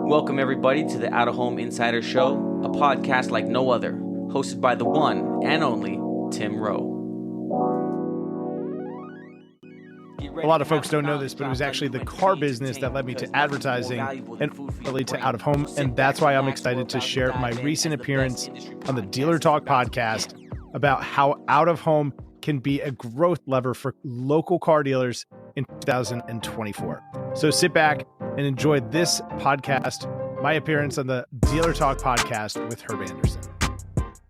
Welcome everybody to the Out of Home Insider Show, a podcast like no other, hosted by the one and only Tim Rowe. A lot of folks don't know this, but it was actually the car business that led me to advertising and ultimately to out of home. And that's why I'm excited to share my recent appearance on the Dealer Talk podcast about how out of home can be a growth lever for local car dealers in 2024. So sit back and enjoy this podcast, my appearance on the Dealer Talk podcast with Herb Anderson.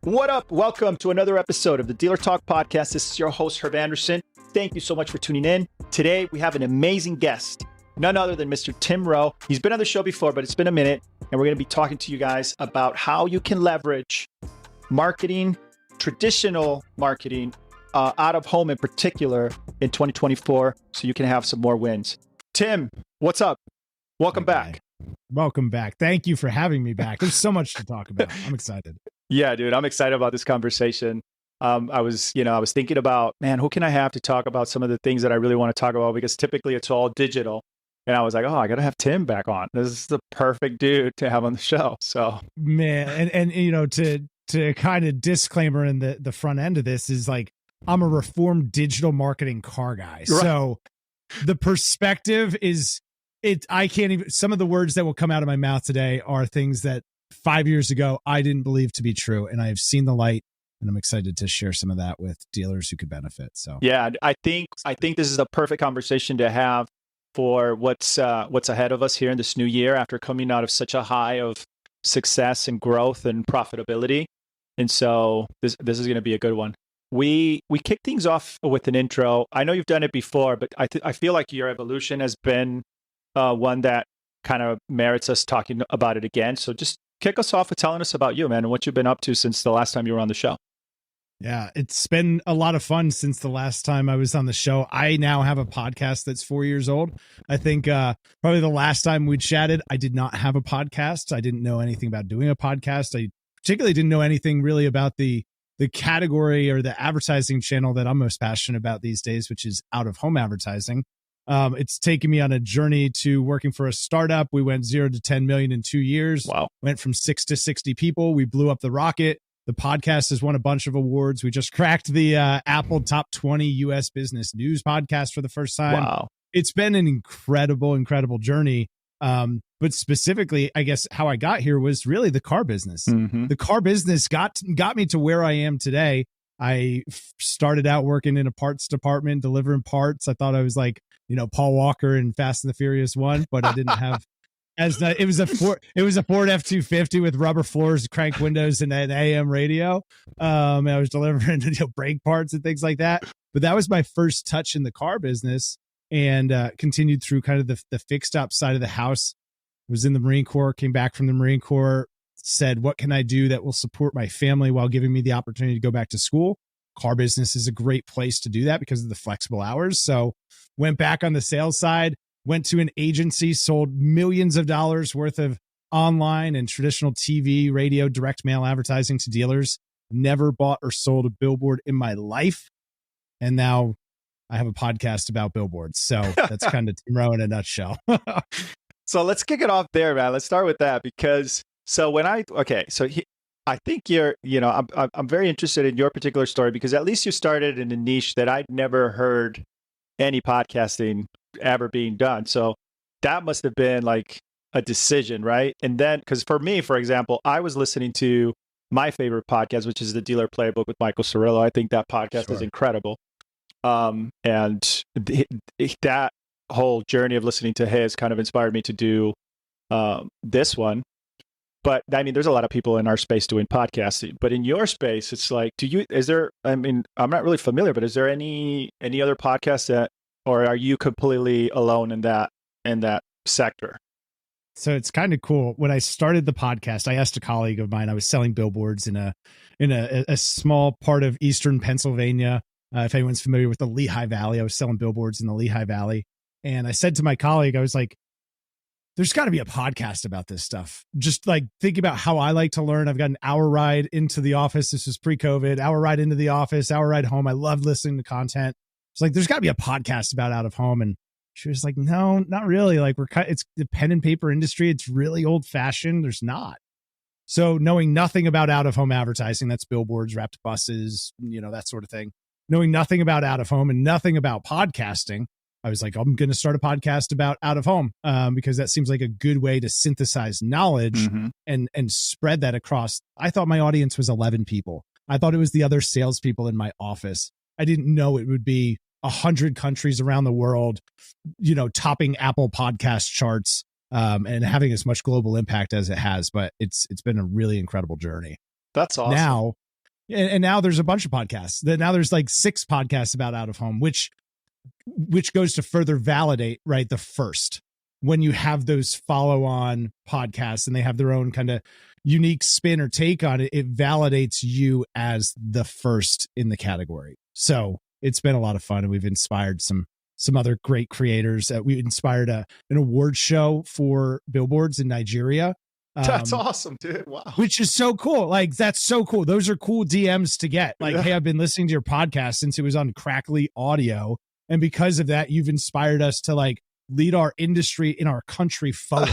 What up? Welcome to another episode of the Dealer Talk podcast. This is your host, Herb Anderson. Thank you so much for tuning in. Today, we have an amazing guest, none other than Mr. Tim Rowe. He's been on the show before, but it's been a minute, and we're going to be talking to you guys about how you can leverage marketing, traditional marketing, out of home in particular in 2024, so you can have some more wins. Tim, what's up? Welcome back. Welcome back. Thank you for having me back. There's so much to talk about. I'm excited. Yeah, dude, I'm excited about this conversation. I was thinking about, man, who can I have to talk about some of the things that I really want to talk about? Because typically it's all digital. And I was like, oh, I got to have Tim back on. This is the perfect dude to have on the show. So, man, and you know, to kind of disclaimer in the front end of this is like, I'm a reformed digital marketing car guy. Right. So the perspective is I can't even, some of the words that will come out of my mouth today are things that 5 years ago, I didn't believe to be true. And I have seen the light, and I'm excited to share some of that with dealers who could benefit. So yeah, I think this is a perfect conversation to have for what's ahead of us here in this new year after coming out of such a high of success and growth and profitability. And so this is going to be a good one. We kick things off with an intro. I know you've done it before, but I feel like your evolution has been one that kind of merits us talking about it again. So just kick us off with telling us about you, man, and what you've been up to since the last time you were on the show. Yeah, it's been a lot of fun since the last time I was on the show. I now have a podcast that's 4 years old. I think probably the last time we chatted, I did not have a podcast. I didn't know anything about doing a podcast. I particularly didn't know anything really about the category or the advertising channel that I'm most passionate about these days, which is out of home advertising. It's taken me on a journey to working for a startup. We went 0 to 10 million in 2 years. Wow. Went from 6 to 60 people. We blew up the rocket. The podcast has won a bunch of awards. We just cracked the Apple Top 20 U.S. Business News podcast for the first time. Wow. It's been an incredible journey. But specifically, I guess how I got here was really the car business. Mm-hmm. The car business got me to where I am today. I started out working in a parts department, delivering parts. I thought I was like, Paul Walker in Fast and the Furious 1, but I didn't have it was a Ford F-250 with rubber floors, crank windows, and an AM radio. I was delivering brake parts and things like that. But that was my first touch in the car business, and continued through kind of the fixed op side of the house. Was in the Marine Corps, came back from the Marine Corps, said, what can I do that will support my family while giving me the opportunity to go back to school? Car business is a great place to do that because of the flexible hours. So went back on the sales side, went to an agency, sold millions of dollars worth of online and traditional TV, radio, direct mail advertising to dealers. Never bought or sold a billboard in my life. And now I have a podcast about billboards. So that's kind of Tim Rowe in a nutshell. So let's kick it off there, man. Let's start with that because I think I'm very interested in your particular story because at least you started in a niche that I'd never heard any podcasting ever being done. So that must have been like a decision, right? And then, because for me, for example, I was listening to my favorite podcast, which is the Dealer Playbook with Michael Cirillo. I think that podcast is incredible. That whole journey of listening to his kind of inspired me to do this one. But I mean, there's a lot of people in our space doing podcasting, but in your space, it's like, I'm not really familiar, but is there any other podcasts that, or are you completely alone in that sector? So it's kind of cool. When I started the podcast, I asked a colleague of mine, I was selling billboards in a small part of Eastern Pennsylvania. If anyone's familiar with the Lehigh Valley, I was selling billboards in the Lehigh Valley. And I said to my colleague, I was like, there's got to be a podcast about this stuff. Just like think about how I like to learn. I've got an hour ride into the office. This was pre-COVID, hour ride into the office, hour ride home. I love listening to content. It's like, there's got to be a podcast about out of home. And She was like, no, not really. Like it's the pen and paper industry. It's really old fashioned. There's not. So knowing nothing about out of home advertising, that's billboards, wrapped buses, that sort of thing. Knowing nothing about out of home and nothing about podcasting, I was like, I'm going to start a podcast about out of home because that seems like a good way to synthesize knowledge and spread that across. I thought my audience was 11 people. I thought it was the other salespeople in my office. I didn't know it would be 100 countries around the world, topping Apple podcast charts and having as much global impact as it has. But it's been a really incredible journey. That's awesome. Now, and now there's a bunch of podcasts. Now there's like 6 podcasts about out of home, which goes to further validate, right, the first. When you have those follow-on podcasts and they have their own kind of unique spin or take on it, it validates you as the first in the category. So it's been a lot of fun, and we've inspired some other great creators. We inspired an award show for billboards in Nigeria. That's awesome, dude. Wow. Which is so cool. Like, that's so cool. Those are cool DMs to get. Like, hey, I've been listening to your podcast since it was on Crackly Audio. And because of that, you've inspired us to like lead our industry in our country forward.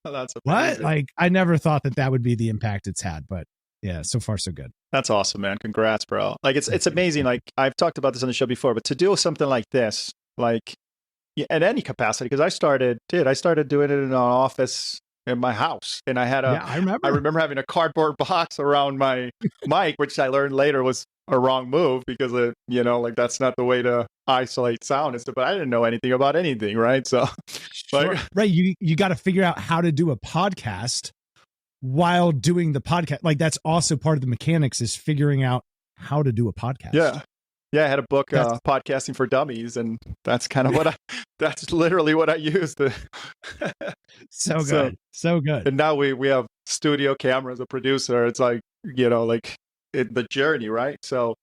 That's amazing. What? Like, I never thought that would be the impact it's had, but yeah, so far so good. That's awesome, man. Congrats, bro. Like, it's amazing. Like, I've talked about this on the show before, but to do something like this, like at any capacity, because I started doing it in an office in my house, and I had I remember having a cardboard box around my mic, which I learned later was a wrong move because like that's not the way to isolate sound and stuff. But I didn't know anything about anything, right? So, sure. Right, you got to figure out how to do a podcast while doing the podcast. Like, that's also part of the mechanics, is figuring out how to do a podcast. Yeah, I had a book, Podcasting for Dummies, and that's kind of that's literally what I used. So good. And now we have studio cameras, a producer. It's like, the journey, right? So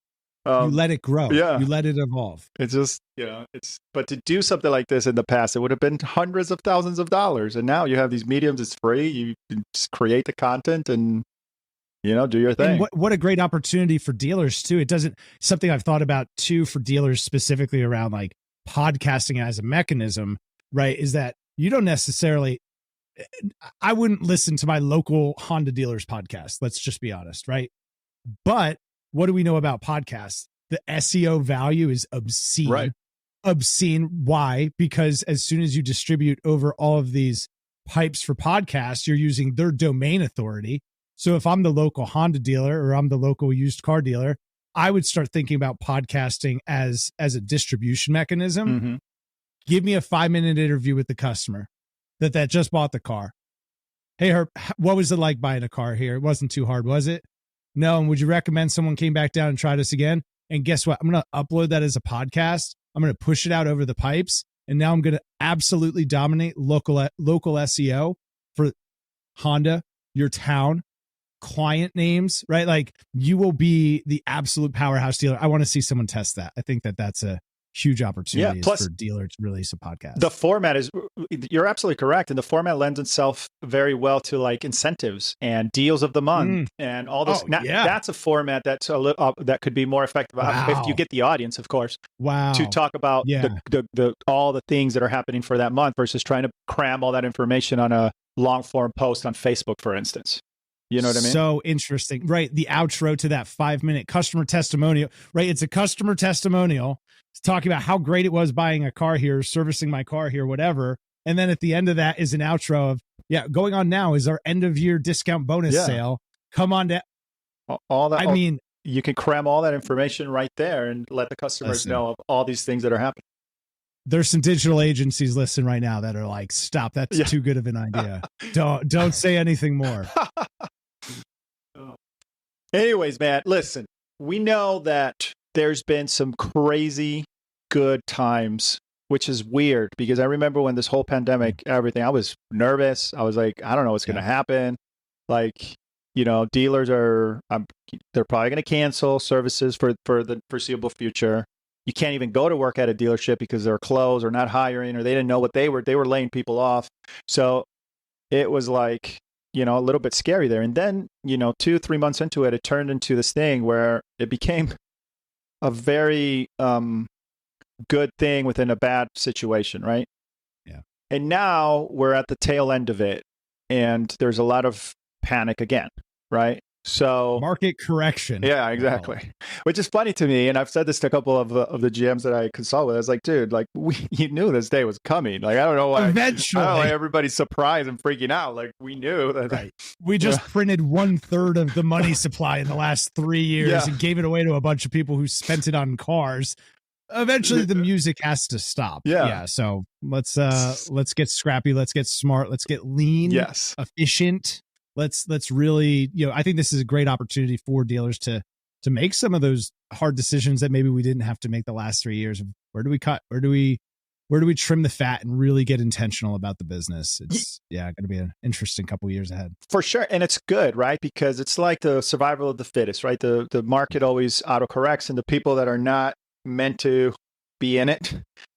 you let it grow. Yeah. You let it evolve. It's just, but to do something like this in the past, it would have been hundreds of thousands of dollars. And now you have these mediums, it's free. You can just create the content and do your thing. And what a great opportunity for dealers too. It doesn't, something I've thought about too for dealers specifically around like podcasting as a mechanism, right? Is that you don't necessarily, I wouldn't listen to my local Honda dealers podcast. Let's just be honest, right? But what do we know about podcasts? The SEO value is obscene. Right. Obscene. Why? Because as soon as you distribute over all of these pipes for podcasts, you're using their domain authority. So if I'm the local Honda dealer or I'm the local used car dealer, I would start thinking about podcasting as a distribution mechanism. Mm-hmm. Give me a 5-minute interview with the customer that just bought the car. Hey, Herb, what was it like buying a car here? It wasn't too hard, was it? No. And would you recommend someone came back down and tried us again? And guess what? I'm going to upload that as a podcast. I'm going to push it out over the pipes. And now I'm going to absolutely dominate local SEO for Honda, your town, client names, right? Like, you will be the absolute powerhouse dealer. I want to see someone test that. I think that's a huge opportunity for a dealer to release a podcast. The format is, you're absolutely correct. And the format lends itself very well to like incentives and deals of the month and all this. That's a format that's a little that could be more effective if you get the audience, of course. Wow. To talk about the all the things that are happening for that month versus trying to cram all that information on a long form post on Facebook, for instance. You know what I mean? So interesting, right? The outro to that 5-minute customer testimonial, right? It's a customer testimonial. It's talking about how great it was buying a car here, servicing my car here, whatever. And then at the end of that is an outro of, going on now is our end of year discount bonus sale. Come on down. All that. You can cram all that information right there and let the customers know of all these things that are happening. There's some digital agencies listening right now that are like, stop, that's too good of an idea. Don't say anything more. Anyways, man, listen, we know that there's been some crazy good times, which is weird because I remember when this whole pandemic, everything, I was nervous. I was like, I don't know what's going to happen. Like, dealers they're probably going to cancel services for the foreseeable future. You can't even go to work at a dealership because they're closed or not hiring, or they didn't know what they were laying people off. So it was like, a little bit scary there. And then, 2-3 months into it, it turned into this thing where it became a very good thing within a bad situation, right? And now we're at the tail end of it, and there's a lot of panic again, right? So market correction. Yeah, exactly. Which is funny to me, and I've said this to a couple of the GMs that I consult with. I was like, dude, like you knew this day was coming. Like I don't know why. Eventually, I don't know why everybody's surprised and freaking out. Like we knew that. Right. We just printed 1/3 of the money supply in the last 3 years and gave it away to a bunch of people who spent it on cars. Eventually, the music has to stop. Yeah. So let's get scrappy. Let's get smart. Let's get lean. Yes. Efficient. Let's really, I think this is a great opportunity for dealers to make some of those hard decisions that maybe we didn't have to make the last 3 years. Where do we cut? Where do we trim the fat and really get intentional about the business? It's going to be an interesting couple of years ahead. For sure. And it's good, right? Because it's like the survival of the fittest, right? The market always autocorrects, and the people that are not meant to be in it,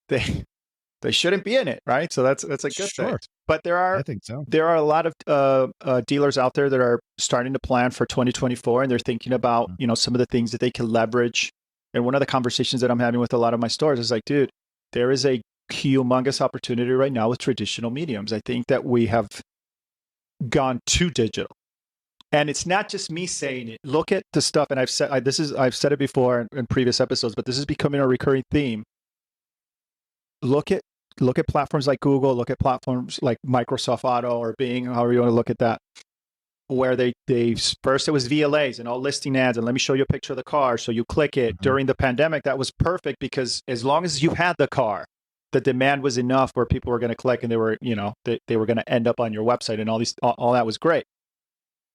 they shouldn't be in it, right? So that's a good thing. But I think so. There are a lot of dealers out there that are starting to plan for 2024, and they're thinking about some of the things that they can leverage. And one of the conversations that I'm having with a lot of my stores is like, dude, there is a humongous opportunity right now with traditional mediums. I think that we have gone too digital, and it's not just me saying it. Look at the stuff, and I've said it before in previous episodes, but this is becoming a recurring theme. Look at platforms like Google, look at platforms like Microsoft Auto or Bing, however you want to look at that, where they first it was VLAs and all listing ads, and let me show you a picture of the car. So you click it. During the pandemic, that was perfect because as long as you had the car, the demand was enough where people were going to click, and they were, they were going to end up on your website, and all that was great.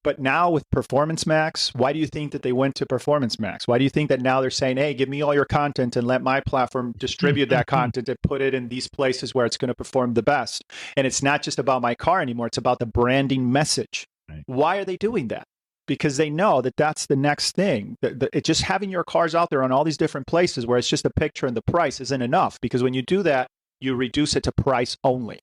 But now with Performance Max, why do you think that they went to Performance Max? Why do you think that now they're saying, hey, give me all your content and let my platform distribute that content and put it in these places where it's going to perform the best? And it's not just about my car anymore. It's about the branding message. Right. Why are they doing that? Because they know that that's the next thing. It's just having your cars out there on all these different places where it's just a picture and the price isn't enough. Because when you do that, you reduce it to price only.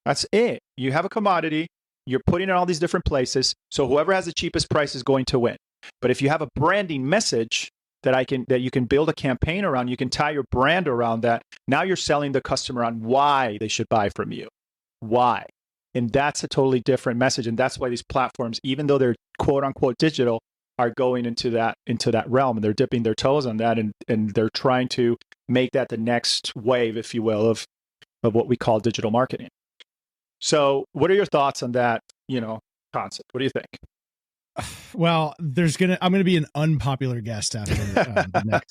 That's it. You have a commodity. You're putting it in all these different places. So whoever has the cheapest price is going to win. But if you have a branding message that you can build a campaign around, you can tie your brand around that. Now you're selling the customer on why they should buy from you. Why? And that's a totally different message. And that's why these platforms, even though they're quote unquote digital, are going into that realm, and they're dipping their toes on that, and they're trying to make that the next wave, if you will, of what we call digital marketing. So what are your thoughts on that, concept? What do you think? Well, I'm going to be an unpopular guest after the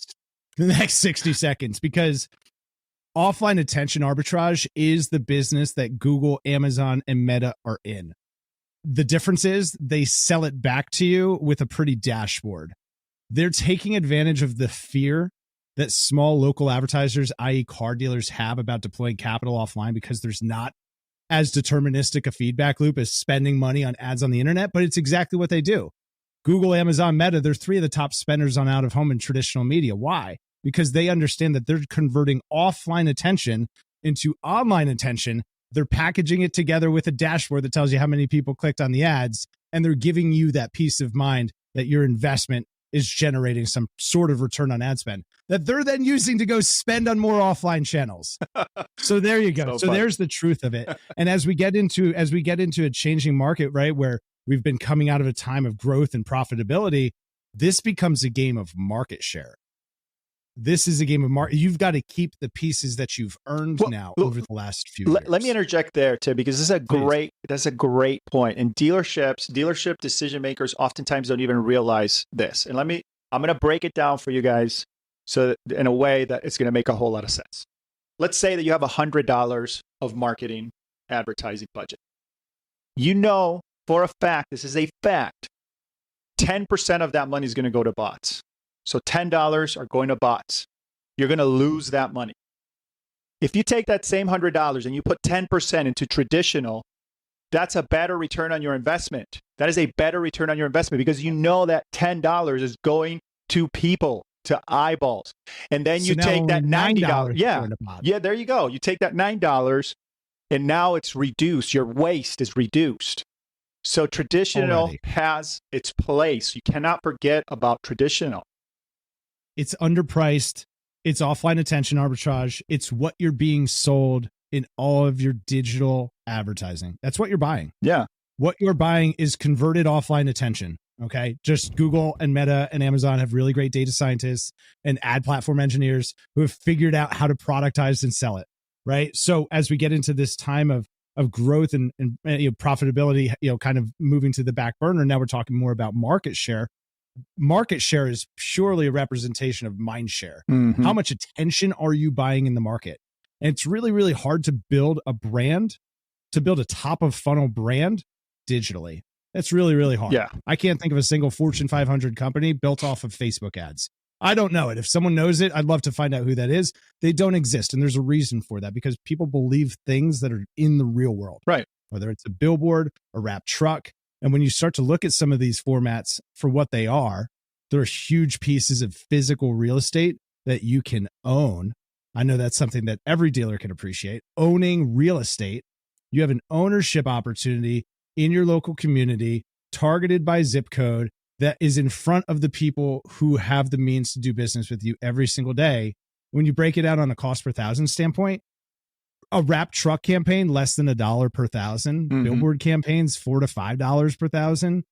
next 60 seconds, because offline attention arbitrage is the business that Google, Amazon, and Meta are in. The difference is they sell it back to you with a pretty dashboard. They're taking advantage of the fear that small local advertisers, i.e. car dealers, have about deploying capital offline, because there's not as deterministic a feedback loop as spending money on ads on the internet, but it's exactly what they do. Google, Amazon, Meta, they're three of the top spenders on out of home and traditional media. Why? Because they understand that they're converting offline attention into online attention. They're packaging it together with a dashboard that tells you how many people clicked on the ads, and they're giving you that peace of mind that your investment is generating some sort of return on ad spend that they're then using to go spend on more offline channels. So there you go. So there's the truth of it. And as we get into a changing market, right, where we've been coming out of a time of growth and profitability, this becomes a game of market share. This is a game of market. You've got to keep the pieces that you've earned over the last few years. Let me interject there too, because that's a great point. And dealership decision makers oftentimes don't even realize this. And I'm going to break it down for you guys so that, in a way that it's going to make a whole lot of sense. Let's say that you have $100 of marketing advertising budget. You know for a fact, this is a fact, 10% of that money is going to go to bots. So $10 are going to bots. You're going to lose that money. If you take that same $100 and you put 10% into traditional, that's a better return on your investment. That is a better return on your investment, because you know that $10 is going to people, to eyeballs. And then you take that $90. Yeah, there you go. You take that $9 and now it's reduced. Your waste is reduced. So traditional has its place. You cannot forget about traditional. It's underpriced. It's offline attention arbitrage. It's what you're being sold. in all of your digital advertising. That's what you're buying. Yeah. What you're buying is converted offline attention. Okay. Just Google and Meta and Amazon have really great data scientists and ad platform engineers who have figured out how to productize and sell it. Right. So as we get into this time of growth and profitability, kind of moving to the back burner, now we're talking more about market share. Market share is purely a representation of mind share. Mm-hmm. How much attention are you buying in the market? And it's really, really hard to build a brand, to build a top of funnel brand digitally. It's really, really hard. Yeah. I can't think of a single Fortune 500 company built off of Facebook ads. I don't know it. If someone knows it, I'd love to find out who that is. They don't exist. And there's a reason for that, because people believe things that are in the real world. Right. Whether it's a billboard, a wrapped truck. And when you start to look at some of these formats for what they are, they're huge pieces of physical real estate that you can own. I know that's something that every dealer can appreciate. Owning real estate, you have an ownership opportunity in your local community, targeted by zip code, that is in front of the people who have the means to do business with you every single day. When you break it out on a cost per thousand standpoint, a wrapped truck campaign, less than $1 per thousand. Mm-hmm. Billboard campaigns, $4 to $5 per thousand.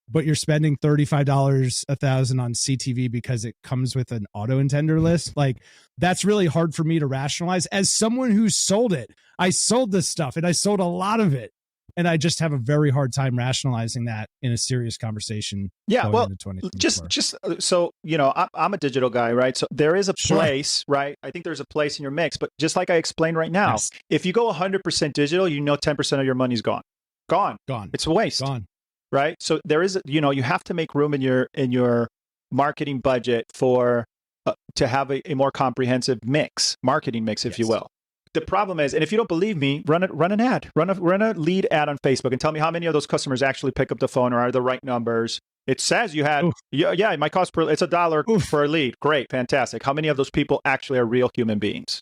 But you're spending $35 a thousand on CTV because it comes with an auto intender list. Like, that's really hard for me to rationalize as someone who sold it. I sold this stuff and I sold a lot of it. And I just have a very hard time rationalizing that in a serious conversation. Yeah, well, just so I'm a digital guy, right? So there is a place, right? I think there's a place in your mix, but just like I explained right now, yes. If you go 100% digital, 10% of your money's gone. It's a waste. Gone. Right? So there is, you have to make room in your marketing budget for to have a more comprehensive marketing mix, if you will. The problem is, and if you don't believe me, run an ad, run a lead ad on Facebook and tell me how many of those customers actually pick up the phone or are the right numbers. It says you had, my cost it's $1 per lead. Great. Fantastic. How many of those people actually are real human beings?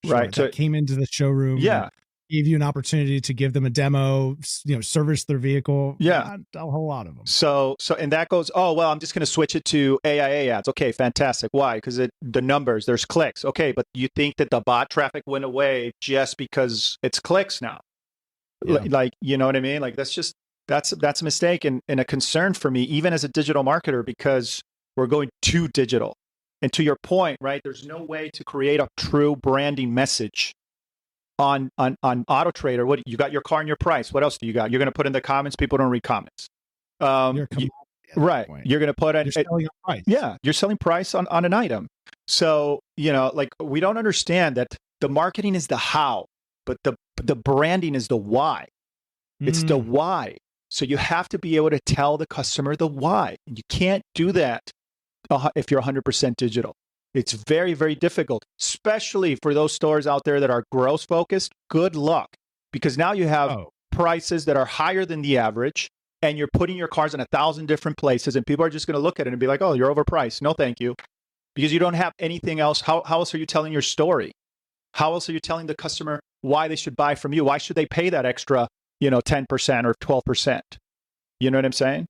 Sure, right. So came into the showroom. Yeah. Gave you an opportunity to give them a demo, service their vehicle. Yeah. Not a whole lot of them. So, and that goes, I'm just going to switch it to AIA ads. Okay, fantastic. Why? Because the numbers, there's clicks. Okay, but you think that the bot traffic went away just because it's clicks now? Yeah. Like, you know what I mean? Like, that's a mistake and a concern for me, even as a digital marketer, because we're going too digital. And to your point, right, there's no way to create a true branding message on Auto Trader. What you got? Your car and your price. What else do you got? You're going to put in the comments. People don't read comments. Right. You're going to put in. You're selling a price. Yeah, you're selling price on an item. So like we don't understand that the marketing is the how, but the branding is the why. It's the why. So you have to be able to tell the customer the why. And you can't do that if you're 100% digital. It's very, very difficult, especially for those stores out there that are growth focused. Good luck, because now you have prices that are higher than the average, and you're putting your cars in 1,000 different places, and people are just going to look at it and be like, "Oh, you're overpriced. No, thank you," because you don't have anything else. How else are you telling your story? How else are you telling the customer why they should buy from you? Why should they pay that extra, 10% or 12%? You know what I'm saying?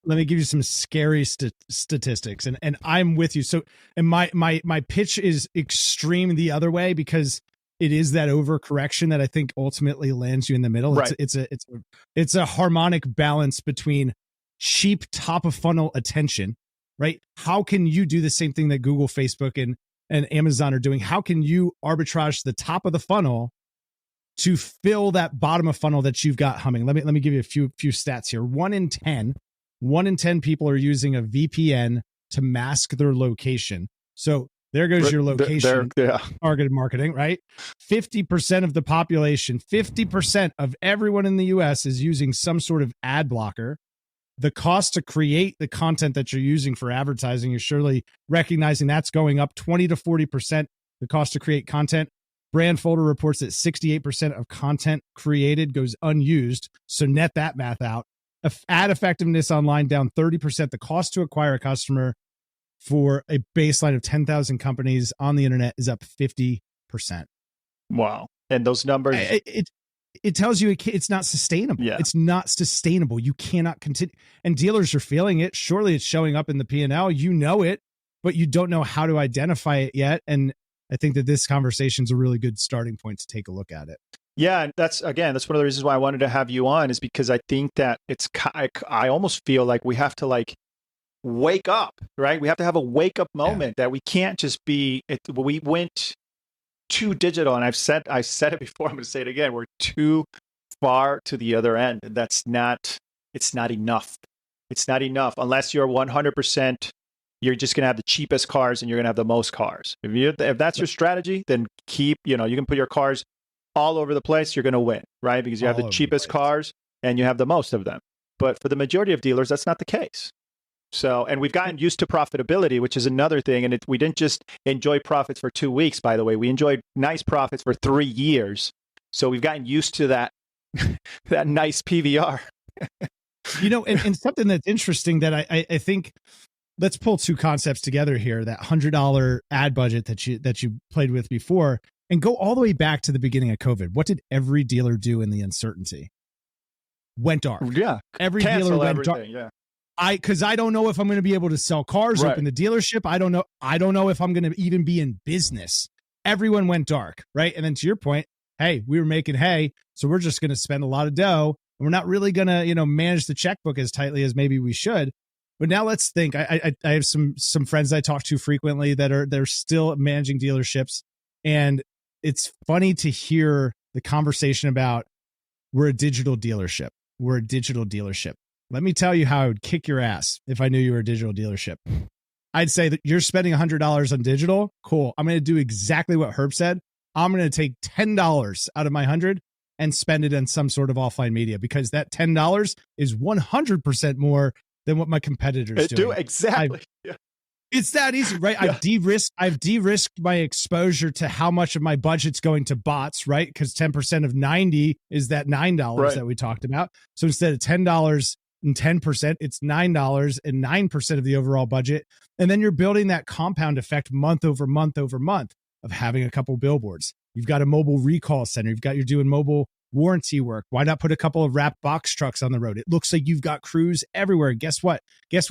Let me give you some scary statistics, and I'm with you. So, and my pitch is extreme the other way, because it is that overcorrection that I think ultimately lands you in the middle. Right. It's a harmonic balance between cheap top of funnel attention, right? How can you do the same thing that Google, Facebook, and Amazon are doing? How can you arbitrage the top of the funnel to fill that bottom of funnel that you've got humming? Let me give you a few stats here. 1 in 10 people are using a VPN to mask their location. So there goes your location targeted marketing, right? 50% of the population, 50% of everyone in the US is using some sort of ad blocker. The cost to create the content that you're using for advertising, you're surely recognizing that's going up 20 to 40%. The cost to create content. Brand Folder reports that 68% of content created goes unused. So net that math out. Ad effectiveness online down 30%. The cost to acquire a customer for a baseline of 10,000 companies on the internet is up 50%. Wow. And those numbers... It tells you it's not sustainable. Yeah. It's not sustainable. You cannot continue. And dealers are feeling it. Surely it's showing up in the P&L. You know it, but you don't know how to identify it yet. And I think that this conversation is a really good starting point to take a look at it. Yeah, and that's one of the reasons why I wanted to have you on, is because I think that I almost feel like we have to like wake up, right? We have to have a wake up moment that we can't just we went too digital, and I said it before, I'm going to say it again. We're too far to the other end. And it's not enough. It's not enough unless you're 100%. You're just going to have the cheapest cars and you're going to have the most cars. If that's your strategy, then you can put your cars all over the place. You're going to win, right? Because you have the cheapest cars and you have the most of them. But for the majority of dealers, that's not the case. So, and we've gotten used to profitability, which is another thing. And we didn't just enjoy profits for 2 weeks, by the way. We enjoyed nice profits for 3 years. So we've gotten used to that, that nice PVR. And something that's interesting that I think, let's pull two concepts together here, that $100 ad budget that you played with before, and go all the way back to the beginning of COVID. What did every dealer do in the uncertainty? Went dark. Yeah. Every dealer went dark. Yeah. Because I don't know if I'm going to be able to sell cars, open the dealership. I don't know if I'm going to even be in business. Everyone went dark, right? And then to your point, hey, we were making hay, so we're just going to spend a lot of dough, and we're not really going to, manage the checkbook as tightly as maybe we should. But now let's think. I have some friends I talk to frequently they're still managing dealerships, and it's funny to hear the conversation about we're a digital dealership. We're a digital dealership. Let me tell you how I would kick your ass if I knew you were a digital dealership. I'd say that you're spending $100 on digital. Cool. I'm going to do exactly what Herb said. I'm going to take $10 out of my 100 and spend it on some sort of offline media, because that $10 is 100% more than what my competitors do. Exactly. It's that easy, right? Yeah. I've de-risked my exposure to how much of my budget's going to bots, right? Because 10% of 90 is that $9 that we talked about. So instead of $10 and 10%, it's $9 and 9% of the overall budget. And then you're building that compound effect month over month over month of having a couple billboards. You've got a mobile recall center. You're doing mobile warranty work. Why not put a couple of wrapped box trucks on the road? It looks like you've got crews everywhere. Guess what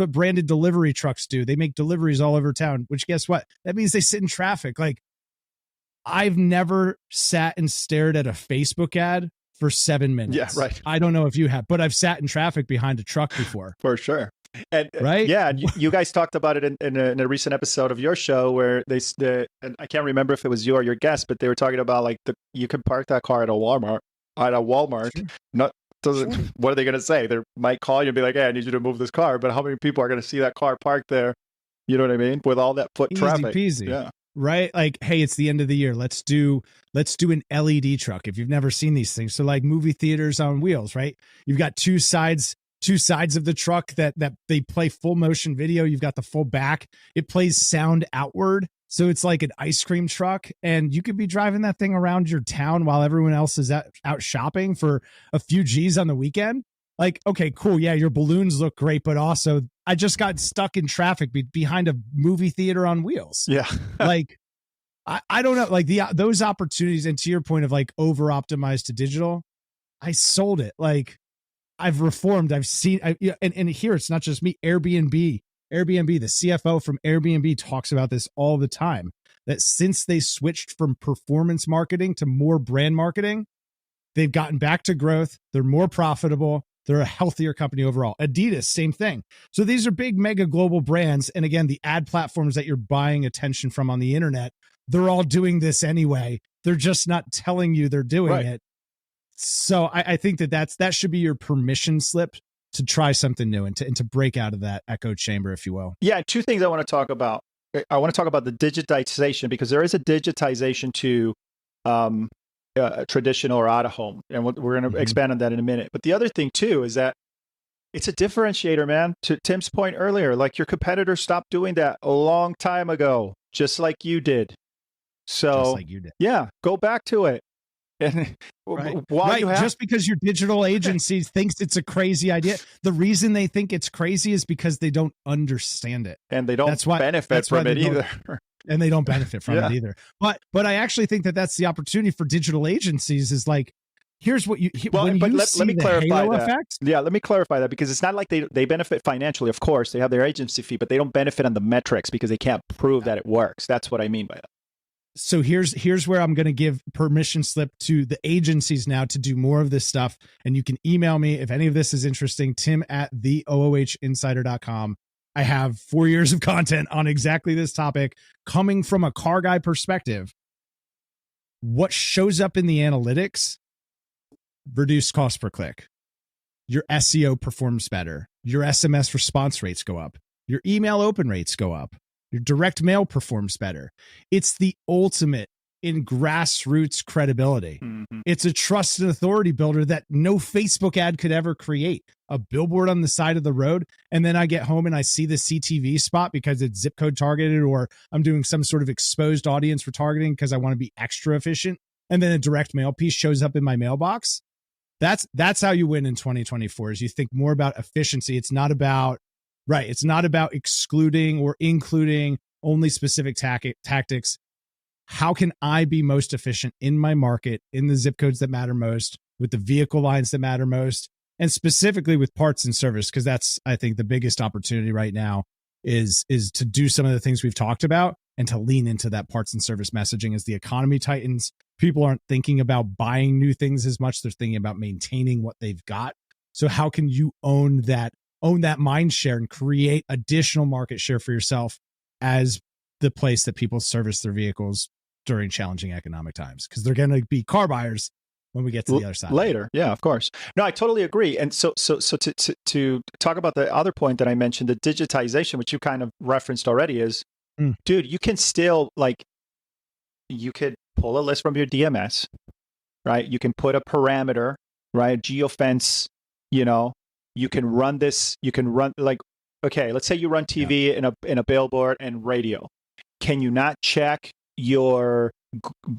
branded delivery trucks do? They make deliveries all over town, which guess what? That means they sit in traffic. Like, I've never sat and stared at a Facebook ad for 7 minutes. Yeah, right. I don't know if you have, but I've sat in traffic behind a truck before. For sure. And right? Yeah, and you guys talked about it in a recent episode of your show where and I can't remember if it was you or your guest, but they were talking about like you can park that car at a Walmart. Sure. What are they going to say? They might call you and be like, hey, I need you to move this car. But how many people are going to see that car parked there? You know what I mean? With all that foot traffic. Easy peasy. Yeah. Right? Like, hey, it's the end of the year. Let's do an LED truck. If you've never seen these things. So like movie theaters on wheels, right? You've got two sides of the truck that they play full motion video. You've got the full back. It plays sound outward. So it's like an ice cream truck, and you could be driving that thing around your town while everyone else is out shopping for a few G's on the weekend. Like, okay, cool. Yeah, your balloons look great, but also I just got stuck in traffic behind a movie theater on wheels. Yeah. Like, I don't know, like those opportunities. And to your point of like over optimized to digital, I sold it. Like, I've reformed. I've seen, and here it's not just me. Airbnb, the CFO from Airbnb talks about this all the time, that since they switched from performance marketing to more brand marketing, they've gotten back to growth. They're more profitable. They're a healthier company overall. Adidas, same thing. So these are big mega global brands. And again, the ad platforms that you're buying attention from on the internet, they're all doing this anyway. They're just not telling you they're doing it. So I think that should be your permission slip to try something new and to break out of that echo chamber, if you will. Yeah, two things I want to talk about. I want to talk about the digitization, because there is a digitization to traditional or out of home, and we're going to expand on that in a minute. But the other thing too is that it's a differentiator, man. To Tim's point earlier, like your competitors stopped doing that a long time ago, just like you did. So yeah, go back to it. And just because your digital agency thinks it's a crazy idea, the reason they think it's crazy is because they don't understand it, and they don't benefit from it either. And they don't benefit from it either. But I actually think that's the opportunity for digital agencies. Is like, here's what let me clarify that. Effect, let me clarify that, because it's not like they benefit financially. Of course, they have their agency fee, but they don't benefit on the metrics because they can't prove that it works. That's what I mean by that. So here's where I'm going to give permission slip to the agencies now to do more of this stuff. And you can email me if any of this is interesting, tim@theoohinsider.com. I have 4 years of content on exactly this topic coming from a car guy perspective. What shows up in the analytics? Reduced cost per click. Your SEO performs better. Your SMS response rates go up. Your email open rates go up. Your direct mail performs better. It's the ultimate in grassroots credibility. Mm-hmm. It's a trust and authority builder that no Facebook ad could ever create. A billboard on the side of the road, and then I get home and I see the CTV spot because it's zip code targeted, or I'm doing some sort of exposed audience retargeting because I want to be extra efficient. And then a direct mail piece shows up in my mailbox. That's how you win in 2024 is you think more about efficiency. It's not about excluding or including only specific tactics. How can I be most efficient in my market, in the zip codes that matter most, with the vehicle lines that matter most, and specifically with parts and service? Because that's, I think, the biggest opportunity right now is to do some of the things we've talked about and to lean into that parts and service messaging as the economy tightens. People aren't thinking about buying new things as much. They're thinking about maintaining what they've got. So how can you own that mind share and create additional market share for yourself as the place that people service their vehicles during challenging economic times? Because they're going to be car buyers when we get to the other side later. Yeah, of course. No, I totally agree. And so to talk about the other point that I mentioned, the digitization, which you kind of referenced already, is, dude, you can still, like, you could pull a list from your DMS, right? You can put a parameter, right? Geofence, you can run this. You can run, like, okay, let's say you run TV in a billboard and radio. Can you not check your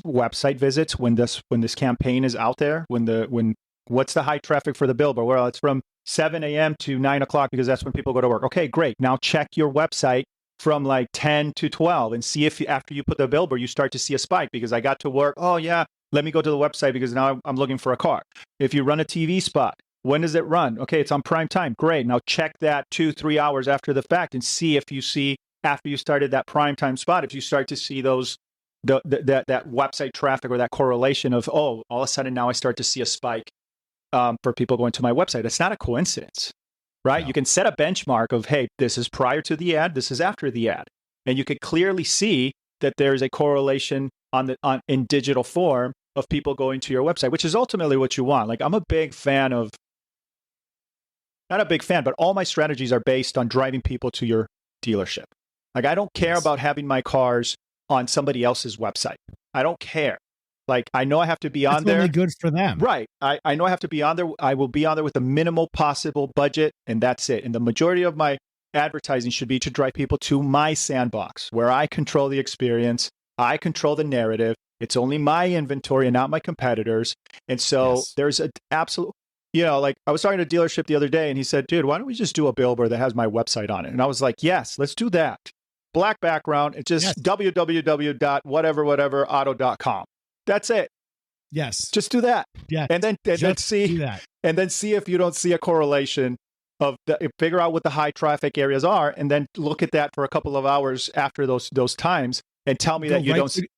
website visits when this campaign is out there? What's the high traffic for the billboard? Well, it's from 7 a.m. to 9 o'clock because that's when people go to work. Okay, great. Now check your website from like 10 to 12 and see if after you put the billboard, you start to see a spike because I got to work. Oh yeah, let me go to the website because now I'm looking for a car. If you run a TV spot, when does it run? Okay, it's on prime time. Great. Now check that 2-3 hours after the fact and see if you see, after you started that prime time spot, if you start to see those that website traffic or that correlation of, oh, all of a sudden now I start to see a spike for people going to my website. It's not a coincidence, right? No. You can set a benchmark of, hey, this is prior to the ad, this is after the ad. And you could clearly see that there's a correlation in digital form of people going to your website, which is ultimately what you want. Like, I'm a big fan of, not a big fan, but all my strategies are based on driving people to your dealership. Like, I don't care about having my cars on somebody else's website. I don't care. Like, I know I have to be on there. It's only good for them. Right. I know I have to be on there. I will be on there with the minimal possible budget, and that's it. And the majority of my advertising should be to drive people to my sandbox, where I control the experience. I control the narrative. It's only my inventory and not my competitors. And so there's an absolute, like, I was talking to a dealership the other day, and he said, dude, why don't we just do a billboard that has my website on it? And I was like, yes, let's do that. Black background. It's just www.whatever.auto.com. That's it. Yes. Just do that. Yeah. And then see if you don't see a correlation of figure out what the high traffic areas are, and then look at that for a couple of hours after those times, and tell me that you don't see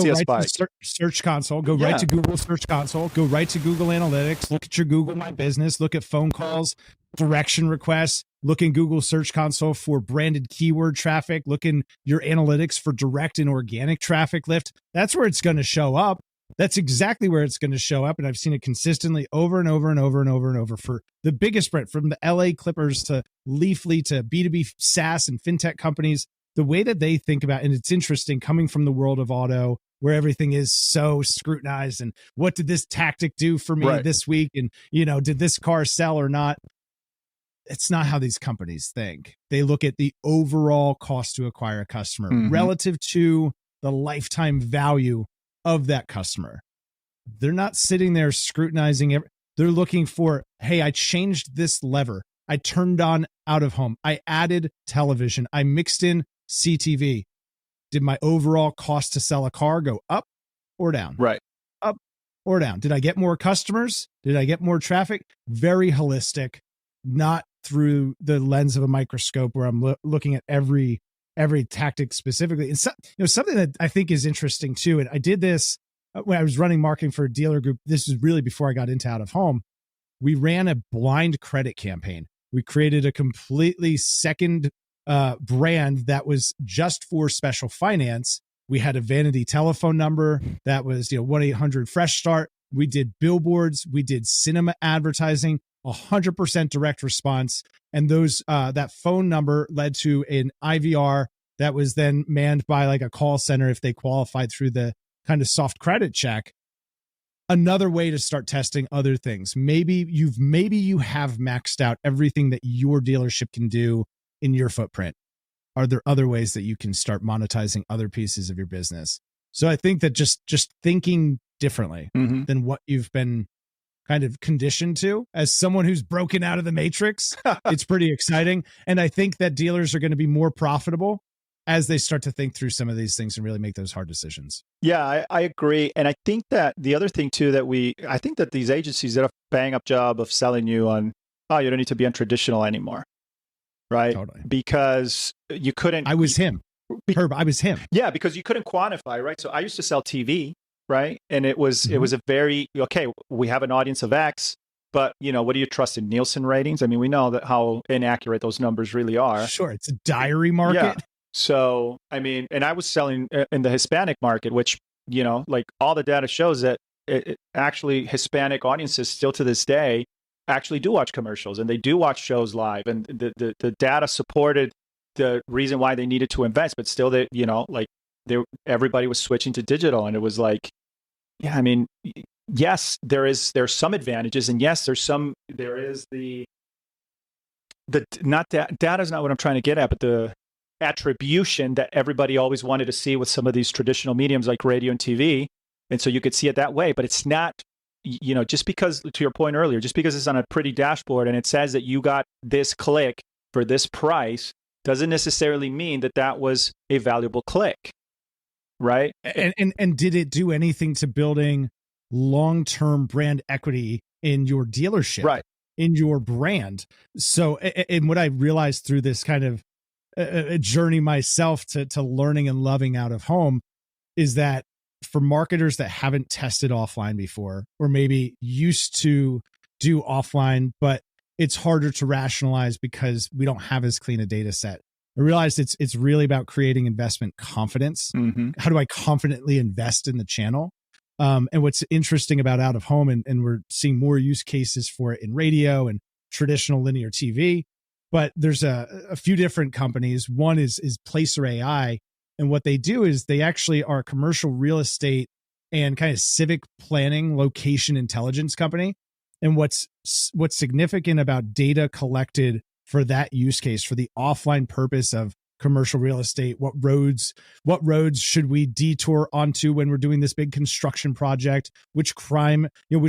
a spike. Search console. Go right to Google Search Console. Go right to Google Analytics. Look at your Google My Business. Look at phone calls, direction requests. Look in Google Search Console for branded keyword traffic. Look in your analytics for direct and organic traffic lift. That's where it's going to show up. That's exactly where it's going to show up. And I've seen it consistently over and over and over and over and over for the biggest brand, from the LA Clippers to Leafly to B2B SaaS and fintech companies. The way that they think about, and it's interesting coming from the world of auto, where everything is so scrutinized, and what did this tactic do for me this week? And, did this car sell or not? It's not how these companies think. They look at the overall cost to acquire a customer relative to the lifetime value of that customer. They're not sitting there scrutinizing. They're looking for, hey, I changed this lever. I turned on out of home. I added television. I mixed in CTV. Did my overall cost to sell a car go up or down? Right. Up or down? Did I get more customers? Did I get more traffic? Very holistic, not through the lens of a microscope where I'm looking at every every tactic specifically. And something that I think is interesting too, and I did this when I was running marketing for a dealer group. This is really before I got into out of home. We ran a blind credit campaign. We created a completely second brand that was just for special finance. We had a vanity telephone number that was 1-800-FRESH-START. We did billboards. We did cinema advertising, 100% direct response. And that phone number led to an IVR that was then manned by like a call center if they qualified through the kind of soft credit check. Another way to start testing other things. Maybe you have maxed out everything that your dealership can do in your footprint. Are there other ways that you can start monetizing other pieces of your business? So I think that just thinking differently than what you've been kind of conditioned to as someone who's broken out of the matrix, it's pretty exciting. And I think that dealers are going to be more profitable as they start to think through some of these things and really make those hard decisions. Yeah, I agree. And I think that the other thing too, I think that these agencies did a bang up job of selling you on, oh, you don't need to be untraditional anymore. Right? Totally. Because you couldn't. I was him. Herb, I was him. Yeah, because you couldn't quantify, right? So I used to sell TV, right? And it was a very, okay, we have an audience of X, but what do you trust in Nielsen ratings? I mean, we know that how inaccurate those numbers really are. Sure, it's a diary market. Yeah. So, I mean, and I was selling in the Hispanic market, which, like all the data shows that actually Hispanic audiences still to this day actually do watch commercials and they do watch shows live, and the data supported the reason why they needed to invest, but still everybody was switching to digital, and it was like, yeah, I mean, yes, there's some advantages, and yes, there is not that data is not what I'm trying to get at, but the attribution that everybody always wanted to see with some of these traditional mediums like radio and TV, and so you could see it that way, but it's not. Just because, to your point earlier, just because it's on a pretty dashboard and it says that you got this click for this price doesn't necessarily mean that that was a valuable click, right? And did it do anything to building long-term brand equity in your dealership, right? In your brand? So, and what I realized through this kind of a journey myself to learning and loving out of home is that for marketers that haven't tested offline before, or maybe used to do offline, but it's harder to rationalize because we don't have as clean a data set. I realized it's really about creating investment confidence. How do I confidently invest in the channel? And what's interesting about out of home, and we're seeing more use cases for it in radio and traditional linear TV, but there's a few different companies. One is Placer AI. And what they do is they actually are a commercial real estate and kind of civic planning location intelligence company. And what's significant about data collected for that use case, for the offline purpose of commercial real estate, what roads should we detour onto when we're doing this big construction project, which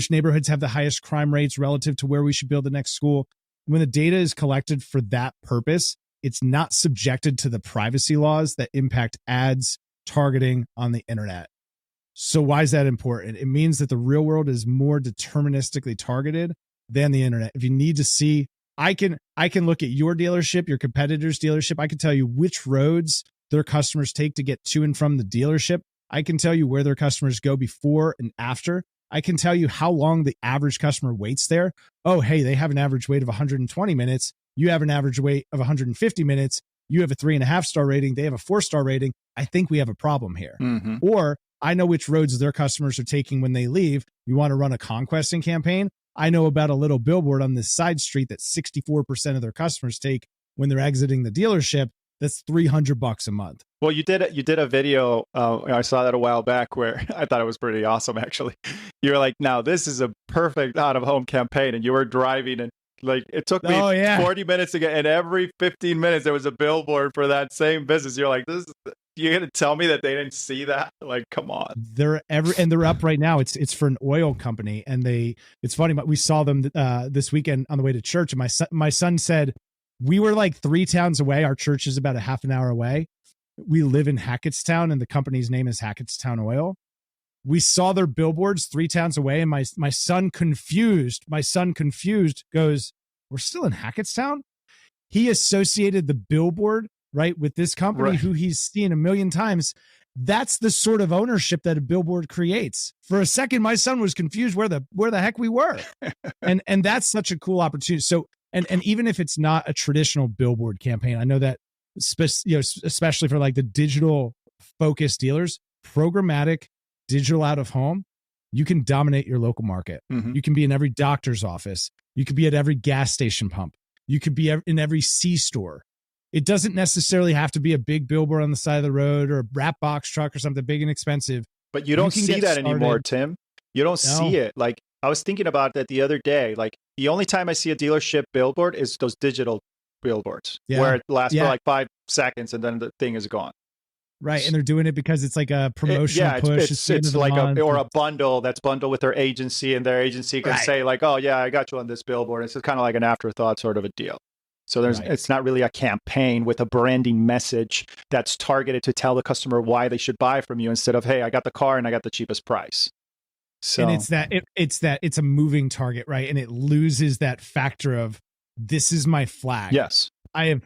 neighborhoods have the highest crime rates relative to where we should build the next school. When the data is collected for that purpose, it's not subjected to the privacy laws that impact ads targeting on the internet. So why is that important? It means that the real world is more deterministically targeted than the internet. If you need to see, I can look at your dealership, your competitor's dealership. I can tell you which roads their customers take to get to and from the dealership. I can tell you where their customers go before and after. I can tell you how long the average customer waits there. Oh, hey, they have an average wait of 120 minutes. You have an average wait of 150 minutes. You have a 3.5-star rating. They have a 4-star rating. I think we have a problem here. Or I know which roads their customers are taking when they leave. You want to run a conquesting campaign? I know about a little billboard on this side street that 64% of their customers take when they're exiting the dealership. That's $300 a month. Well, you did a video. I saw that a while back where I thought it was pretty awesome. Actually, you were like, "Now this is a perfect out of home campaign," and you were driving, and like it took me 40 minutes to get, and every 15 minutes there was a billboard for that same business. You're like, you're gonna tell me that they didn't see that? Like, come on. They're up right now. It's for an oil company, and it's funny, but we saw them this weekend on the way to church, and my son said, we were like 3 towns away. Our church is about a half an hour away. We live in Hackettstown, and the company's name is Hackettstown Oil. We saw their billboards 3 towns away, and my son confused goes, "We're still in Hackettstown?" He associated the billboard right, with this company who he's seen a million times. That's the sort of ownership that a billboard creates. For a second, my son was confused where the heck we were. and that's such a cool opportunity. So, and even if it's not a traditional billboard campaign, I know that especially for like the digital focused dealers, programmatic digital out of home, you can dominate your local market. You can be in every doctor's office. You could be at every gas station pump. You could be in every C-store. It doesn't necessarily have to be a big billboard on the side of the road or a wrap box truck or something big and expensive. But you don't see that anymore, Tim. You don't see it. Like, I was thinking about that the other day. Like, the only time I see a dealership billboard is those digital billboards where it lasts for like 5 seconds and then the thing is gone. Right. And they're doing it because it's like a promotional push. It's like a bundle that's bundled with their agency, and their agency can say like, oh yeah, I got you on this billboard. It's just kind of like an afterthought sort of a deal. So it's not really a campaign with a branding message that's targeted to tell the customer why they should buy from you, instead of, hey, I got the car and I got the cheapest price. So, and it's a moving target, right? And it loses that factor of, this is my flag. Yes. I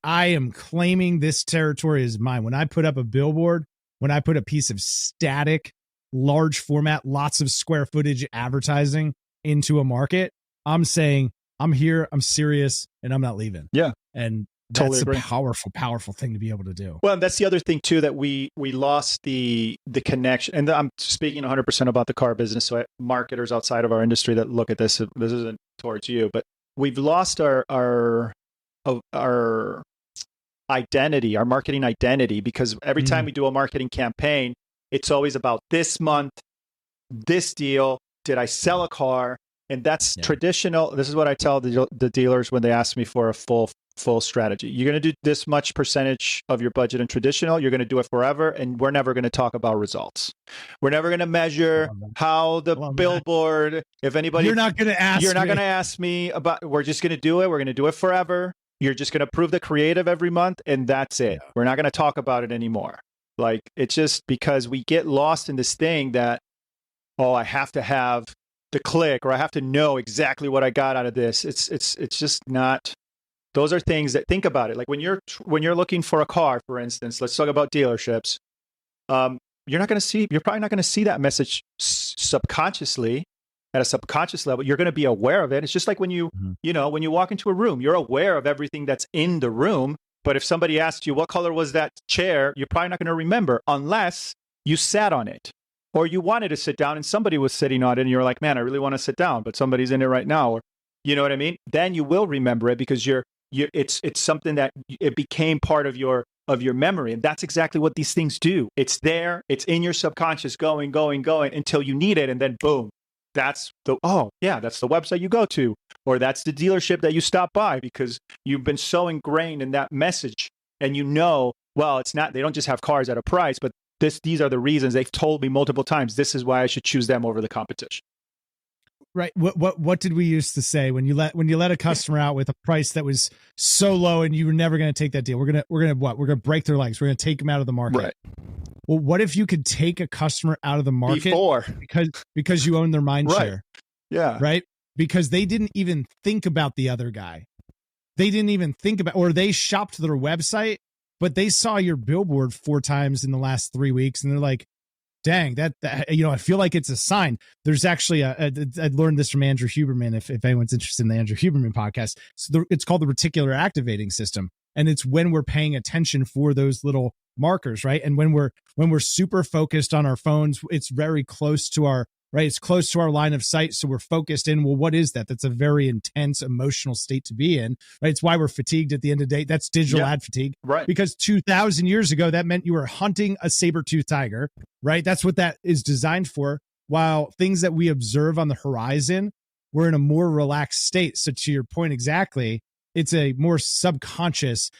am claiming this territory is mine. When I put up a billboard, when I put a piece of static, large format, lots of square footage advertising into a market, I'm saying, I'm here, I'm serious, and I'm not leaving. Yeah. And that's a powerful, powerful thing to be able to do. Well, that's the other thing too, that we lost the connection. And I'm speaking 100% about the car business. So marketers outside of our industry that look at this isn't towards you, but we've lost our identity, our marketing identity, because every time we do a marketing campaign, it's always about this month, this deal, did I sell a car? And that's traditional. This is what I tell the dealers when they ask me for a full strategy. You're going to do this much percentage of your budget in traditional. You're going to do it forever. And we're never going to talk about results. We're never going to measure how the billboard, if anybody, you're not going to ask me about, we're just going to do it. We're going to do it forever. You're just going to approve the creative every month. And that's it. We're not going to talk about it anymore. Like, it's just because we get lost in this thing that, oh, I have to have the click, or I have to know exactly what I got out of this. It's just not. Those are things that, think about it. Like when you're looking for a car, for instance, let's talk about dealerships. You're probably not going to see that message subconsciously at a subconscious level. You're going to be aware of it. It's just like when you when you walk into a room, you're aware of everything that's in the room. But if somebody asks you, what color was that chair? You're probably not going to remember unless you sat on it. Or you wanted to sit down and somebody was sitting on it and you're like, man, I really want to sit down, but somebody's in it right now. Or, you know what I mean? Then you will remember it because it's something that it became part of your memory. And that's exactly what these things do. It's there. It's in your subconscious going until you need it. And then boom, that's the website you go to, or that's the dealership that you stop by because you've been so ingrained in that message. And it's not, they don't just have cars at a price, but these are the reasons. They've told me multiple times, this is why I should choose them over the competition. Right. What did we used to say when you let a customer out with a price that was so low and you were never going to take that deal? We're going to break their legs. We're going to take them out of the market. Right. Well, what if you could take a customer out of the market because you own their mind share? Right. Yeah. Right. Because they didn't even think about the other guy. They didn't even think about, or they shopped their website, but they saw your billboard 4 times in the last 3 weeks, and they're like, dang, that I feel like it's a sign. There's actually I learned this from Andrew Huberman, if anyone's interested in the Andrew Huberman podcast. So it's called the reticular activating system. And it's when we're paying attention for those little markers, right? And when we're super focused on our phones, it's very close to our, right? It's close to our line of sight. So we're focused in, well, what is that? That's a very intense emotional state to be in, right? It's why we're fatigued at the end of the day. That's digital ad fatigue, right? Because 2,000 years ago, that meant you were hunting a saber-toothed tiger, right? That's what that is designed for. While things that we observe on the horizon, we're in a more relaxed state. So to your point exactly, it's a more subconscious,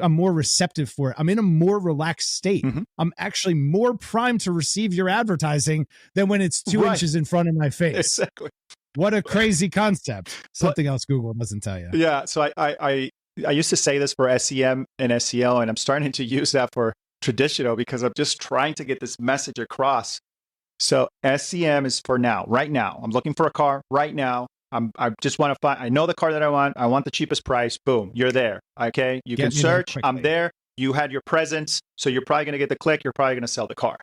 I'm more receptive for it. I'm in a more relaxed state. Mm-hmm. I'm actually more primed to receive your advertising than when it's 2 inches in front of my face. Exactly. What a crazy concept. Something else Google doesn't tell you. Yeah. So I used to say this for SEM and SEO, and I'm starting to use that for traditional because I'm just trying to get this message across. So SEM is for now, right now. I'm looking for a car right now. I just want to find, I know the car that I want the cheapest price. Boom, you're there. Okay. You can search. I'm there. You had your presence. So you're probably going to get the click. You're probably going to sell the car.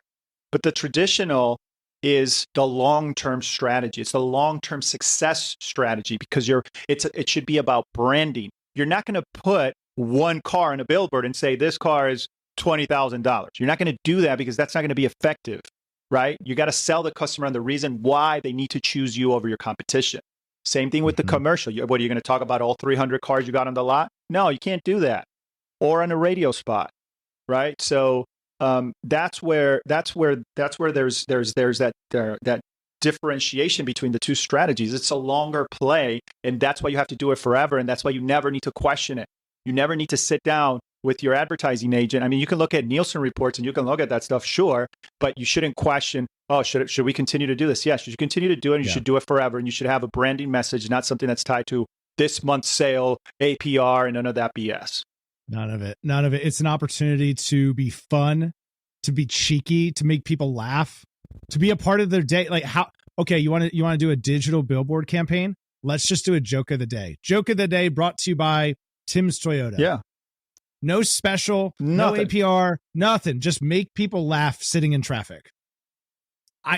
But the traditional is the long-term strategy. It's the long-term success strategy because it should be about branding. You're not going to put one car in a billboard and say, this car is $20,000. You're not going to do that because that's not going to be effective, right? You got to sell the customer on the reason why they need to choose you over your competition. Same thing with the commercial. What are you going to talk about? All 300 cars you got on the lot? No, you can't do that. Or on a radio spot, right? So that's where there's that differentiation between the two strategies. It's a longer play, and that's why you have to do it forever, and that's why you never need to question it. You never need to sit down with your advertising agent. I mean, you can look at Nielsen reports and you can look at that stuff, sure, but you shouldn't question, oh, should we continue to do this? Yes, you should continue to do it, and you should do it forever, and you should have a branding message, not something that's tied to this month's sale, APR, and none of that BS. None of it. It's an opportunity to be fun, to be cheeky, to make people laugh, to be a part of their day. Like you want to do a digital billboard campaign? Let's just do a joke of the day. Joke of the day brought to you by Tim's Toyota. Yeah. No special, nothing. No APR, nothing. Just make people laugh sitting in traffic.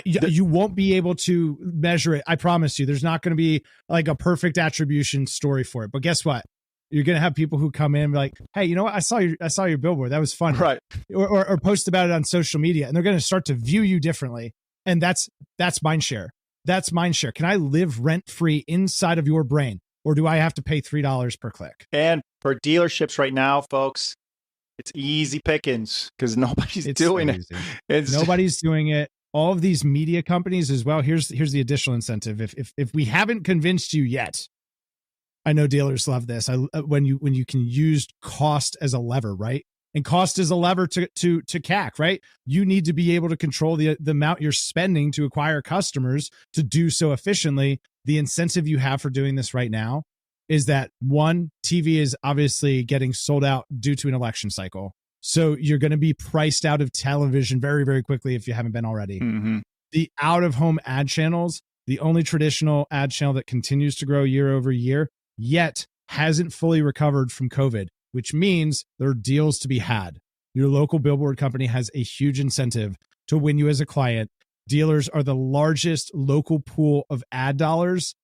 You won't be able to measure it. I promise you, there's not going to be like a perfect attribution story for it. But guess what? You're going to have people who come in and be like, hey, you know what? I saw your billboard. That was fun. Right. Or post about it on social media, and they're going to start to view you differently. And that's Mindshare. That's Mindshare. Can I live rent free inside of your brain? Or do I have to pay $3 per click? And for dealerships right now, folks, it's easy pickings because nobody's doing it. Nobody's doing it. All of these media companies as well. Here's the additional incentive. If we haven't convinced you yet, I know dealers love this. When you can use cost as a lever, right? And cost is a lever to CAC, right? You need to be able to control the amount you're spending to acquire customers to do so efficiently. The incentive you have for doing this right now is that one, TV is obviously getting sold out due to an election cycle. So you're going to be priced out of television very, very quickly if you haven't been already. Mm-hmm. The out-of-home ad channels, the only traditional ad channel that continues to grow year over year, yet hasn't fully recovered from COVID, which means there are deals to be had. Your local billboard company has a huge incentive to win you as a client. Dealers are the largest local pool of ad dollars.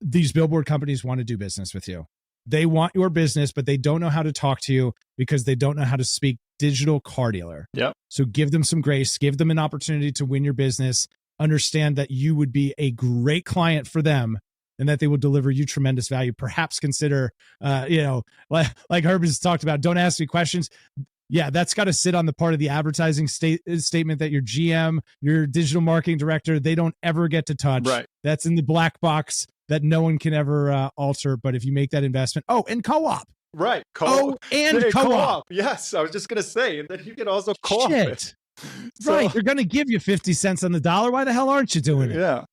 These billboard companies want to do business with you. They want your business, but they don't know how to talk to you because they don't know how to speak digital car dealer. Yep. So give them some grace, give them an opportunity to win your business. Understand that you would be a great client for them and that they will deliver you tremendous value. Perhaps consider, like Herb has talked about, don't ask me questions. Yeah, that's got to sit on the part of the advertising statement that your GM, your digital marketing director, they don't ever get to touch. Right. That's in the black box that no one can ever alter. But if you make that investment, and co-op. Right. Co-op. Yes, I was just going to say, and then you can also co-op it. Right. They're going to give you 50 cents on the dollar. Why the hell aren't you doing it? Yeah.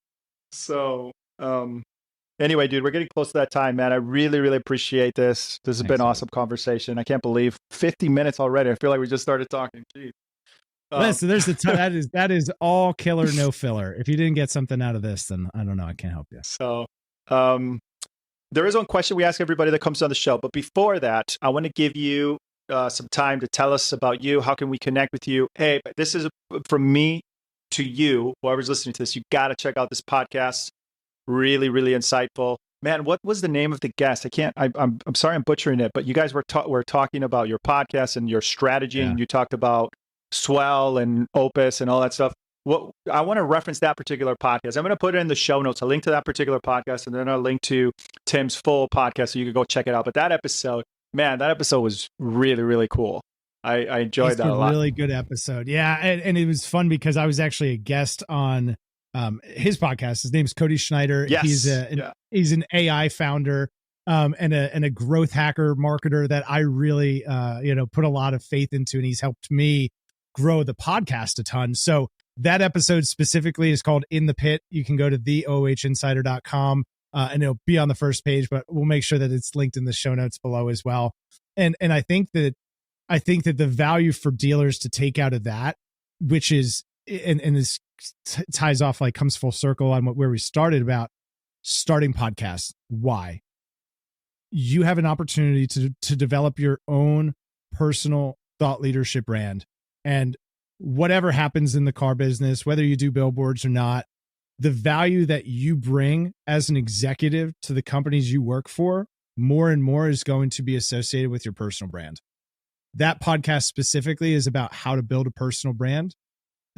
So, anyway, dude, we're getting close to that time, man. I really, really appreciate this. This has been an awesome conversation. I can't believe 50 minutes already. I feel like we just started talking. Jeez. Listen, there's that is all killer, no filler. If you didn't get something out of this, then I don't know. I can't help you. So, there is one question we ask everybody that comes on the show. But before that, I want to give you some time to tell us about you. How can we connect with you? Hey, this is from me to you, whoever's listening to this. You got to check out this podcast. Really, really insightful. Man, what was the name of the guest? I'm sorry I'm butchering it, but you guys were talking about your podcast and your strategy, and you talked about Swell and Opus and all that stuff. I want to reference that particular podcast. I'm going to put it in the show notes, a link to that particular podcast, and then a link to Tim's full podcast so you can go check it out. But that episode was really, really cool. I enjoyed that a lot. Really good episode. Yeah. And it was fun because I was actually a guest on his podcast. His name's Cody Schneider. Yes. He's an AI founder and a growth hacker marketer that I really put a lot of faith into, and he's helped me grow the podcast a ton. So that episode specifically is called In the Pit. You can go to theohinsider.com and it'll be on the first page, but we'll make sure that it's linked in the show notes below as well. And I think that the value for dealers to take out of that, which is, and this ties off, like comes full circle on where we started about, starting podcasts. Why? You have an opportunity to develop your own personal thought leadership brand. And whatever happens in the car business, whether you do billboards or not, the value that you bring as an executive to the companies you work for, more and more is going to be associated with your personal brand. That podcast specifically is about how to build a personal brand,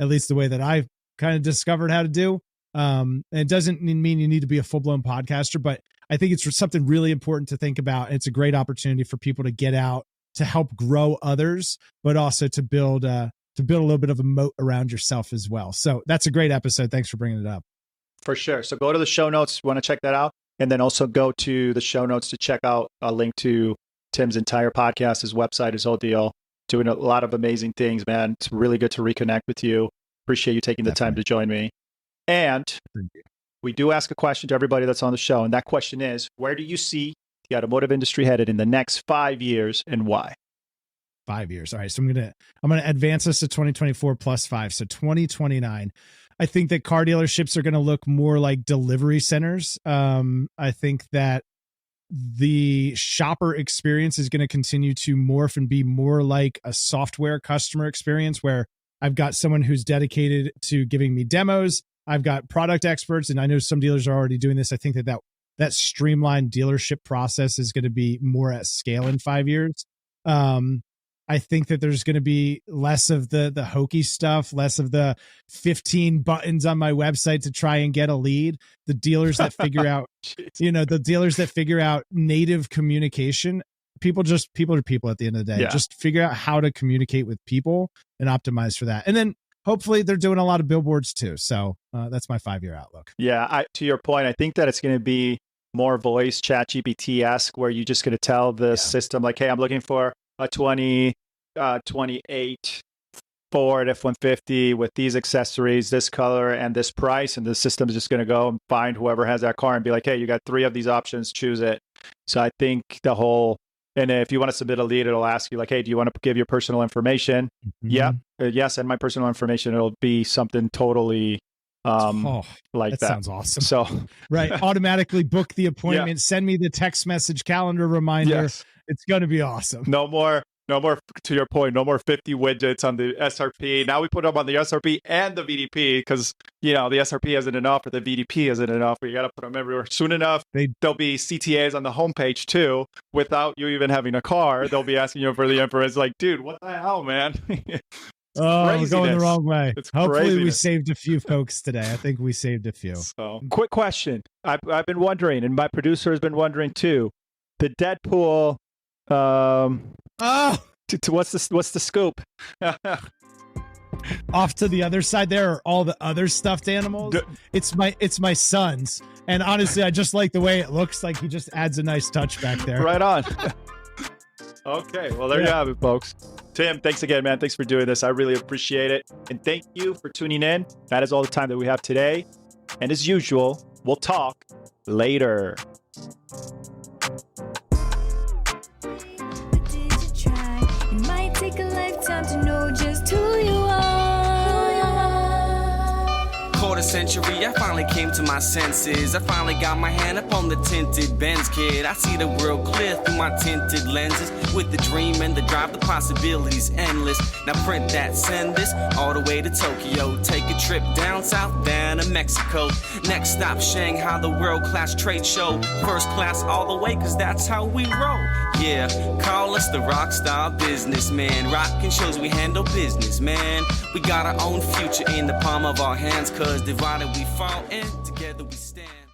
at least the way that I've kind of discovered how to do. And it doesn't mean you need to be a full-blown podcaster, but I think it's something really important to think about. It's a great opportunity for people to get out, to help grow others, but also to build a little bit of a moat around yourself as well. So that's a great episode. Thanks for bringing it up. For sure. So go to the show notes. Want to check that out. And then also go to the show notes to check out a link to Tim's entire podcast, his website, his whole deal. Doing a lot of amazing things, man. It's really good to reconnect with you. Appreciate you taking the time to join me. And we do ask a question to everybody that's on the show. And that question is, where do you see the automotive industry headed in the next 5 years and why? 5 years. All right. So I'm going to advance us to 2024 plus 5. So 2029. I think that car dealerships are going to look more like delivery centers. I think that the shopper experience is going to continue to morph and be more like a software customer experience where I've got someone who's dedicated to giving me demos. I've got product experts, and I know some dealers are already doing this. I think that streamlined dealership process is going to be more at scale in 5 years. I think that there's going to be less of the hokey stuff, less of the 15 buttons on my website to try and get a lead. The dealers that figure out, the dealers that figure out native communication. People are people at the end of the day. Yeah. Just figure out how to communicate with people and optimize for that. And then hopefully they're doing a lot of billboards too. So that's my 5-year outlook. Yeah. To your point, I think that it's going to be more voice ChatGPT-esque where you're just going to tell the system like, hey, I'm looking for a 2028 Ford F-150 with these accessories, this color, and this price. And the system is just going to go and find whoever has that car and be like, hey, you got 3 of these options, choose it. So I think and if you want to submit a lead, it'll ask you like, hey, do you want to give your personal information? Mm-hmm. Yeah. Yes. And my personal information, it'll be something totally like that. Sounds awesome. So, right. Automatically book the appointment, send me the text message calendar reminder. Yes. It's going to be awesome. No more, to your point, no more 50 widgets on the SRP. Now we put them on the SRP and the VDP because, the SRP isn't enough or the VDP isn't enough. But you got to put them everywhere. Soon enough, there'll be CTAs on the homepage too without you even having a car. They'll be asking you for the information. It's like, dude, what the hell, man? We're going the wrong way. Hopefully we saved a few folks today. I think we saved a few. So, quick question. I've been wondering, and my producer has been wondering too. The Deadpool... what's the scoop? Off to the other side there are all the other stuffed animals. It's my son's, and honestly I just like the way it looks. Like he just adds a nice touch back there. Right on. Okay, well there you have it, folks. Tim, thanks again, man. Thanks for doing this. I really appreciate it, and thank you for tuning in. That is all the time that we have today, and as usual, we'll talk later. Take a lifetime to know just who you are. Quarter century, I finally came to my senses. I finally got my hand up on the tinted Benz, kid. I see the world clear through my tinted lenses. With the dream and the drive, the possibilities endless. Now print that, send this all the way to Tokyo. Take a trip down south, down to Mexico. Next stop, Shanghai, the world-class trade show. First class all the way, cause that's how we roll. Yeah, call us the rock star businessman. Rockin' shows, we handle business, man. We got our own future in the palm of our hands, cause divided we fall and together we stand.